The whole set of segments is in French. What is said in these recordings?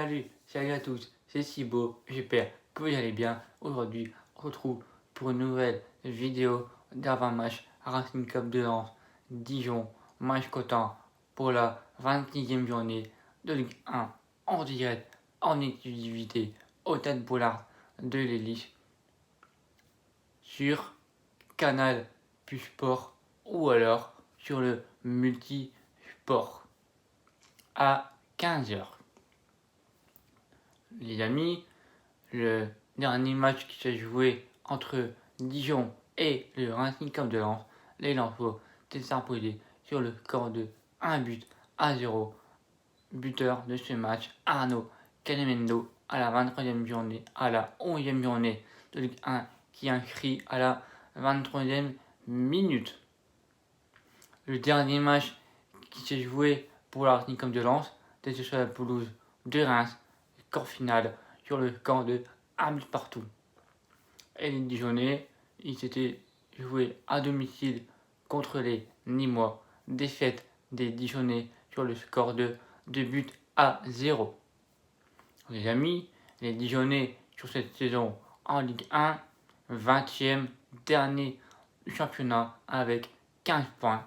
Salut à tous, c'est Cibo, j'espère que vous allez bien. Aujourd'hui, on se retrouve pour une nouvelle vidéo d'avant-match Racing Club de Lens, Dijon, match cotant pour la 26e journée de Ligue 1 en direct, en exclusivité au Stade Bollard de l'Hélice sur Canal Plus Sport ou alors sur le multisport à 15h. Les amis, le dernier match qui s'est joué entre Dijon et le Racing Club de Lens, les Lensois s'est imposé sur le score de 1-0. Buteur de ce match, Arnaud Calimendo, à la 23e journée, à la 11e journée de Ligue 1, qui inscrit à la 23e minute. Le dernier match qui s'est joué pour le Racing Club de Lens, c'était sur la pelouse de Reims, score final sur le score de 1 but partout. Et les Dijonais, ils s'étaient joués à domicile contre les Nîmois. Défaite des Dijonais sur le score de 2-0. Les amis, les Dijonais sur cette saison en Ligue 1, 20e dernier du championnat avec 15 points.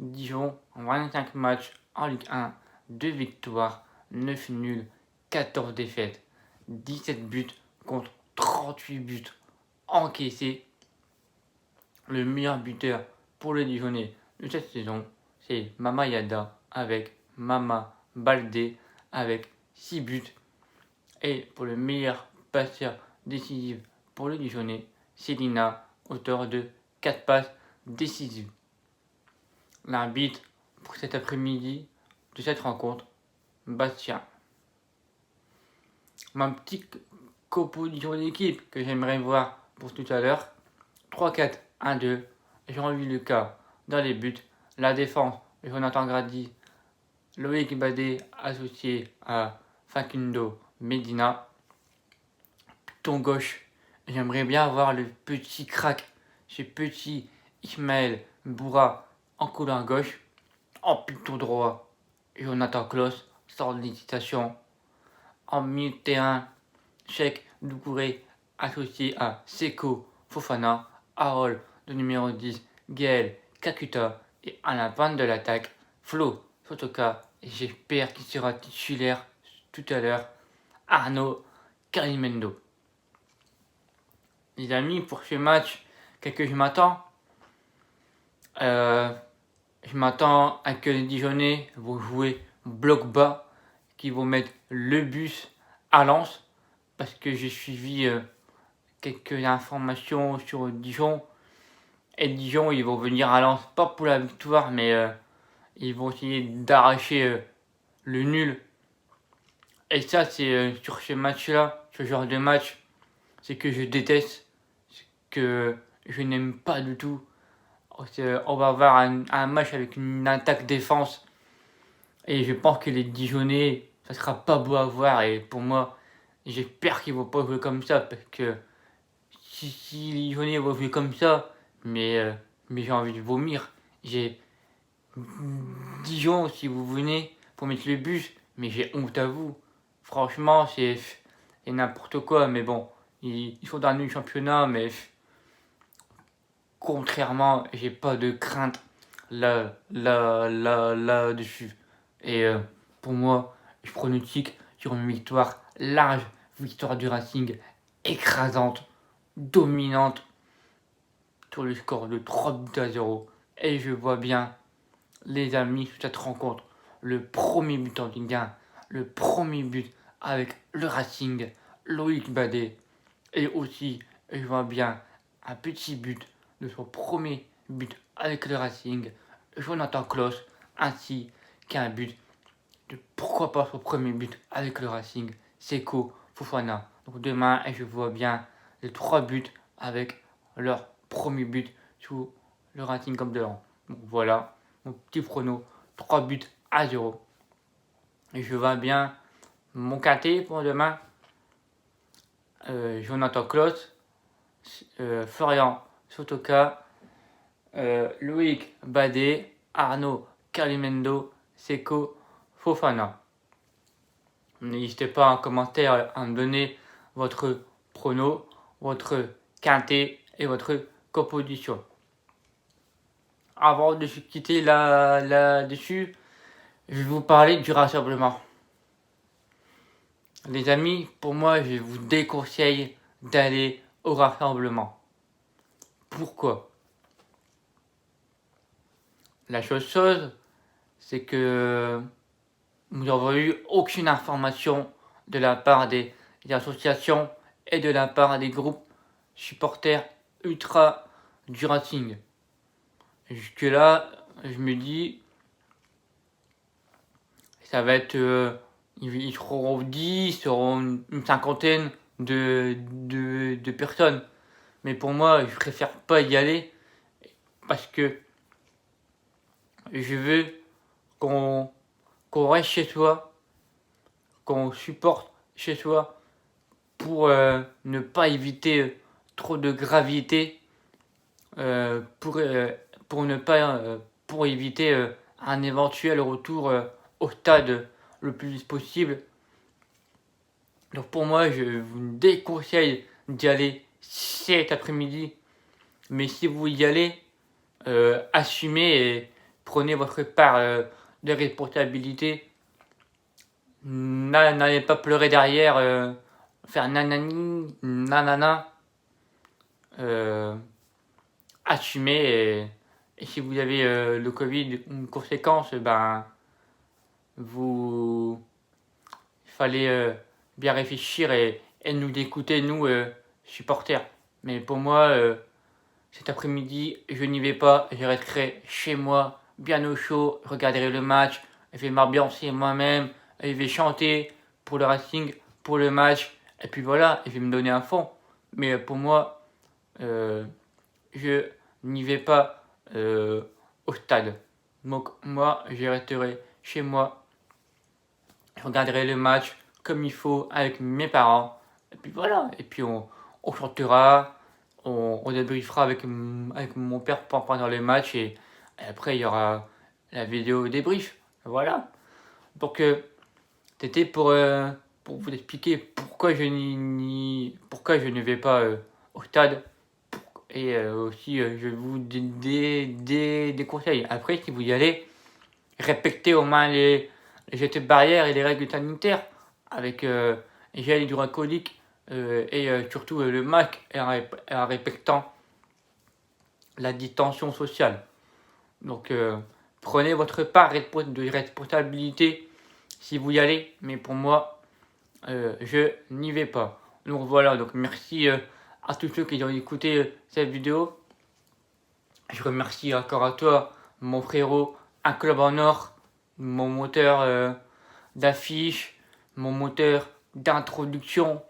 Dijon, 25 matchs en Ligue 1, 2 victoires, 9 nuls, 14 défaites, 17 buts contre 38 buts encaissés. Le meilleur buteur pour le Dijonais de cette saison, c'est Mama Yada avec Mama Baldé avec 6 buts. Et pour le meilleur passeur décisif pour le Dijonais, c'est Lina, auteur de 4 passes décisives. L'arbitre pour cet après-midi de cette rencontre, Bastien. Ma petite composition d'équipe que j'aimerais voir pour tout à l'heure, 3-4-1-2, Jean-Louis Lucas dans les buts, la défense, Jonathan Grady, Loïc Badé associé à Facundo Medina. Ton gauche, j'aimerais bien voir le petit crack, ce petit Ismaël Boura en couloir gauche. En piton droit, Jonathan Klaus, sans hésitation. En milieu de terrain, Cheikh Doucouré associé à Seko Fofana, Harold de numéro 10, Gaël Kakuta et à la pointe de l'attaque, Flo Sotoka, et j'espère qu'il sera titulaire tout à l'heure, Arnaud Calimendo. Les amis, pour ce match, qu'est-ce que je m'attends Je m'attends à que les Dijonais vont jouer bloc bas, qu'ils vont mettre le bus à Lens, parce que j'ai suivi quelques informations sur Dijon. Et Dijon, ils vont venir à Lens, pas pour la victoire, mais ils vont essayer d'arracher le nul. Et ça, c'est sur ce match-là, ce genre de match, c'est que je déteste, que je n'aime pas du tout. On va avoir un match avec une attaque-défense. Et je pense que les Dijonais, ça sera pas beau à voir. Et pour moi, j'espère qu'ils vont pas jouer comme ça. Parce que si les Dijonais vont jouer comme ça, mais j'ai envie de vomir. J'ai Dijon, si vous venez pour mettre le bus, mais j'ai honte à vous. Franchement, c'est n'importe quoi. Mais bon, ils sont dans le championnat, mais contrairement, j'ai pas de crainte là-dessus. Et pour moi, je pronostique sur une victoire large, victoire du Racing, écrasante, dominante, sur le score de 3-0. Et je vois bien, les amis, sur cette rencontre, le premier but en Ligue 1, le premier but avec le Racing, Loïc Badé. Et aussi, je vois bien un petit but de son premier but avec le Racing, Jonathan Klaus, ainsi qu'un but de pourquoi pas son premier but avec le Racing, Seko Fofana. Donc demain, je vois bien les 3 buts avec leur premier but sous le Racing Club de Lens. Donc voilà, mon petit prono, 3-0. Et je vois bien mon KT pour demain, Jonathan Klaus, Florian Sotoka, Loïc Badé, Arnaud Calimendo, Seko Fofana. N'hésitez pas en commentaire à me donner votre prono, votre quintet et votre composition. Avant de se quitter là-dessus, je vais vous parler du rassemblement. Les amis, pour moi, je vous déconseille d'aller au rassemblement. Pourquoi? La chose, c'est que nous n'avons eu aucune information de la part des associations et de la part des groupes supporters ultra du Racing. Jusque là, je me dis, ça va être, ils seront 10, ils seront une cinquantaine de personnes. Mais pour moi, je préfère pas y aller parce que je veux qu'on reste chez soi, qu'on supporte chez soi pour ne pas éviter trop de gravité, pour ne pas pour éviter un éventuel retour au stade le plus vite possible. Donc pour moi, je vous déconseille d'y aller cet après-midi. Mais si vous y allez, assumez et prenez votre part de responsabilité. N'allez pas pleurer derrière, faire nanani, nanana. Assumez et si vous avez le Covid, une conséquence, ben il fallait bien réfléchir et nous écouter, nous, supporters. Mais pour moi, cet après-midi, je n'y vais pas, je resterai chez moi, bien au chaud, je regarderai le match, je vais m'ambiancer moi-même, je vais chanter pour le Racing, pour le match, et puis voilà, je vais me donner un fond. Mais pour moi, je n'y vais pas au stade. Donc moi, je resterai chez moi, je regarderai le match comme il faut avec mes parents, et puis voilà, et puis on chantera, on débriefera avec mon père pendant le match et après il y aura la vidéo débrief. Voilà. Donc c'était pour vous expliquer pourquoi pourquoi je ne vais pas au stade et aussi je vous des conseils. Après si vous y allez, respectez au moins les gestes barrières et les règles sanitaires avec gel hydroalcoolique et surtout le masque et en respectant la distanciation sociale. Donc prenez votre part de responsabilité si vous y allez, mais pour moi, je n'y vais pas. Donc voilà, donc merci à tous ceux qui ont écouté cette vidéo. Je remercie encore à toi, mon frérot, un club en or, mon moteur d'affiche, mon moteur d'introduction,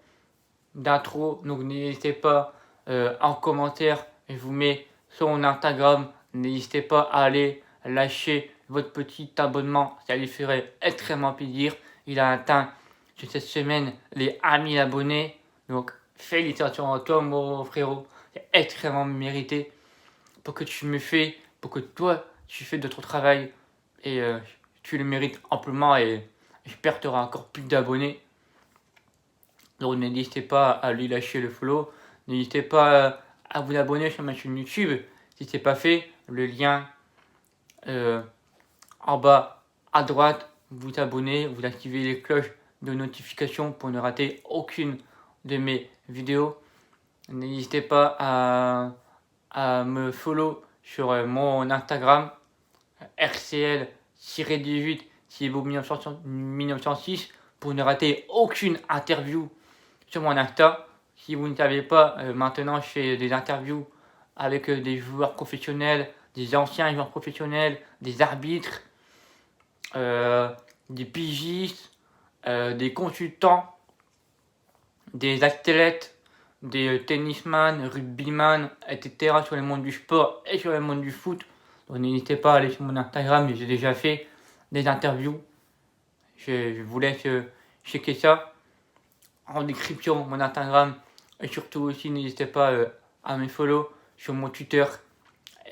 d'intro. Donc n'hésitez pas en commentaire, je vous mets son Instagram. N'hésitez pas à aller lâcher votre petit abonnement, ça lui ferait extrêmement plaisir. Il a atteint cette semaine les 1000 abonnés. Donc félicitations à toi mon frérot, c'est extrêmement mérité pour que tu me fais, pour que toi tu fais de ton travail et tu le mérites amplement et j'espère que tu auras encore plus d'abonnés. Donc n'hésitez pas à lui lâcher le follow, n'hésitez pas à vous abonner sur ma chaîne YouTube si ce n'est pas fait, le lien en bas à droite, vous abonnez, vous activez les cloches de notification pour ne rater aucune de mes vidéos. N'hésitez pas à me follow sur mon Instagram RCL-18 Thibaut 1906 pour ne rater aucune interview sur mon Insta. Si vous ne savez pas, maintenant je fais des interviews avec des joueurs professionnels, des anciens joueurs professionnels, des arbitres, des pigistes, des consultants, des athlètes, des tennisman, rugbyman, etc. sur le monde du sport et sur le monde du foot. Donc n'hésitez pas à aller sur mon Instagram, j'ai déjà fait des interviews. Je vous laisse checker ça en description, mon Instagram. Et surtout aussi, n'hésitez pas à me follow sur mon Twitter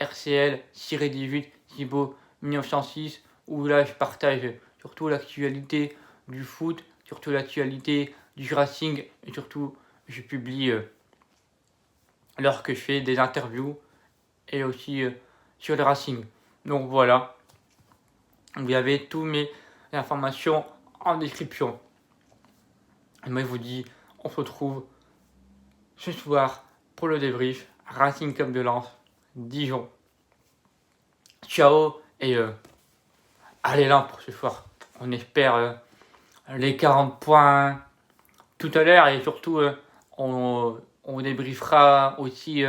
RCL-18 Thibaut 1906 où là je partage surtout l'actualité du foot, surtout l'actualité du Racing et surtout je publie lorsque je fais des interviews et aussi sur le Racing. Donc voilà, vous avez toutes mes informations en description. Et moi je vous dis, on se retrouve ce soir pour le débrief Racing Club de Lens, Dijon. Ciao et allez là pour ce soir. On espère les 40 points tout à l'heure et surtout on débriefera aussi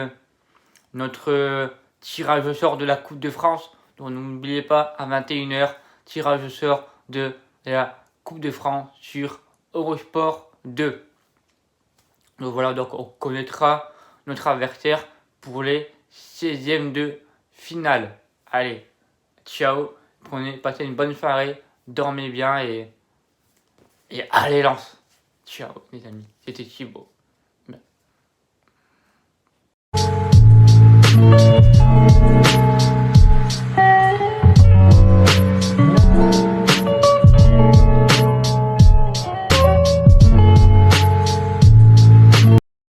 notre tirage au sort de la Coupe de France. Donc n'oubliez pas à 21h, tirage au sort de la Coupe de France sur Eurosport 2. Donc voilà, donc on connaîtra notre adversaire pour les 16e de finale. Allez, ciao, passez une bonne soirée, dormez bien et allez lance. Ciao les amis, c'était Thibaut.